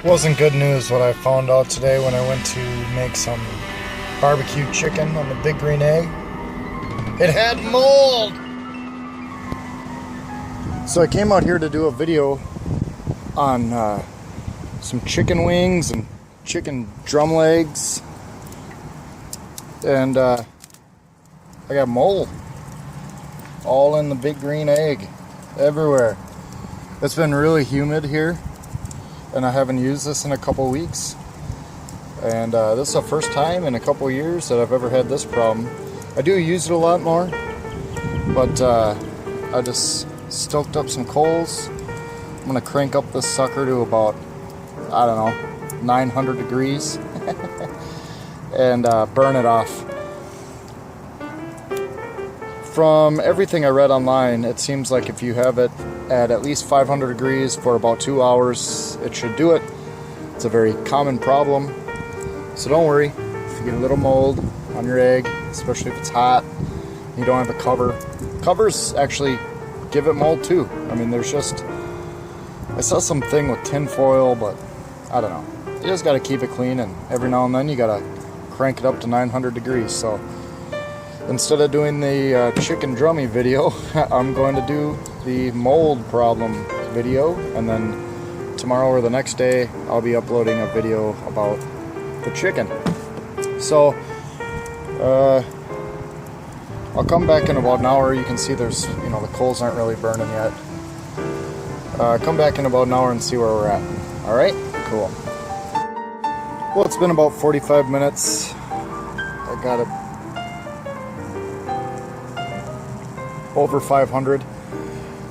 Wasn't good news what I found out today when I went to make some barbecue chicken on the Big Green Egg. It had mold! So I came out here to do a video on some chicken wings and chicken drum legs, and I got mold all in the Big Green Egg everywhere. It's been really humid here, and I haven't used this in a couple weeks, and this is the first time in a couple years that I've ever had this problem. I do use it a lot more, but I just stoked up some coals. I'm gonna crank up this sucker to about, I don't know, 900 degrees and burn it off. From everything I read online, it seems like if you have it at least 500 degrees for about 2 hours, it should do it. It's a very common problem, so don't worry if you get a little mold on your egg, especially if it's hot and you don't have a cover. Covers actually give it mold too. I mean, there's just, I saw something with tin foil, but I don't know. You just got to keep it clean, and every now and then you got to crank it up to 900 degrees. So instead of doing the chicken drummy video, I'm going to do the mold problem video, and then tomorrow or the next day I'll be uploading a video about the chicken. So I'll come back in about an hour. You can see there's, you know, the coals aren't really burning yet. Come back in about an hour and see where we're at. Alright? Cool. Well, it's been about 45 minutes. I got it over 500.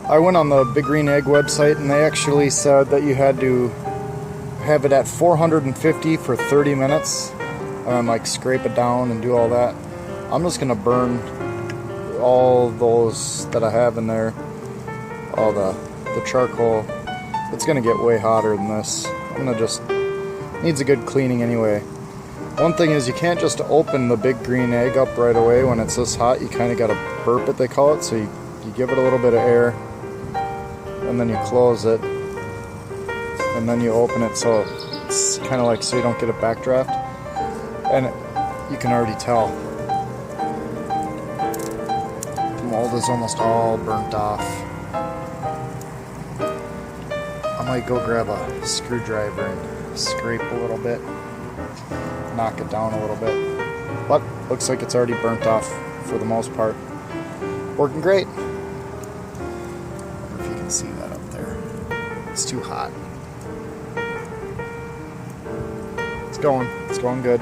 I went on the Big Green Egg website, and they actually said that you had to have it at 450 for 30 minutes and like scrape it down and do all that. I'm just gonna burn all those that I have in there, all the charcoal. It's gonna get way hotter than this. I'm gonna just, needs a good cleaning anyway. One thing is, you can't just open the Big Green Egg up right away when it's this hot. You kind of got to burp it, they call it. So you give it a little bit of air, and then you close it, and then you open it, so it's kind of like so you don't get a backdraft. And you can already tell the mold is almost all burnt off. I might go grab a screwdriver and scrape a little bit, knock it down a little bit, but looks like it's already burnt off for the most part. Working great. I don't know if you can see that up there. It's too hot. It's going good.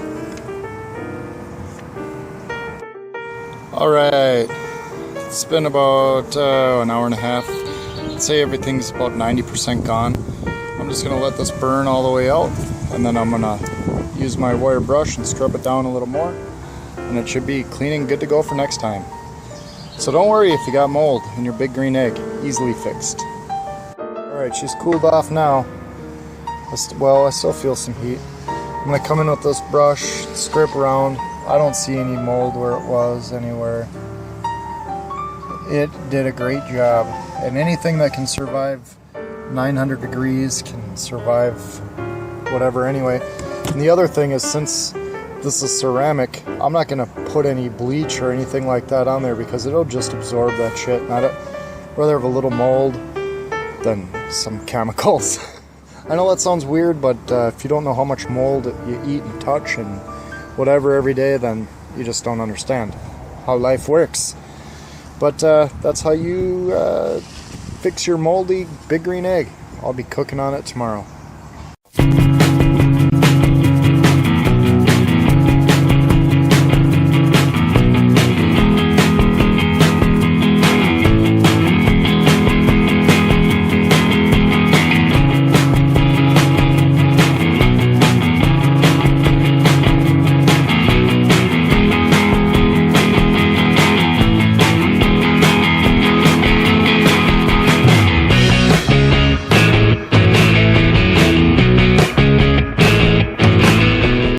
Alright, it's been about an hour and a half. I'd say everything's about 90% gone. I'm just gonna let this burn all the way out, and then I'm gonna use my wire brush and scrub it down a little more, and it should be clean and good to go for next time. So don't worry if you got mold in your Big Green Egg, easily fixed. Alright, she's cooled off now. Well, I still feel some heat. I'm gonna come in with this brush, scrape around. I don't see any mold where it was anywhere. It did a great job, and anything that can survive 900 degrees can survive whatever anyway. And the other thing is, since this is ceramic, I'm not going to put any bleach or anything like that on there because it'll just absorb that shit. And I'd rather have a little mold than some chemicals. I know that sounds weird, but if you don't know how much mold you eat and touch and whatever every day, then you just don't understand how life works. But that's how you fix your moldy Big Green Egg. I'll be cooking on it tomorrow.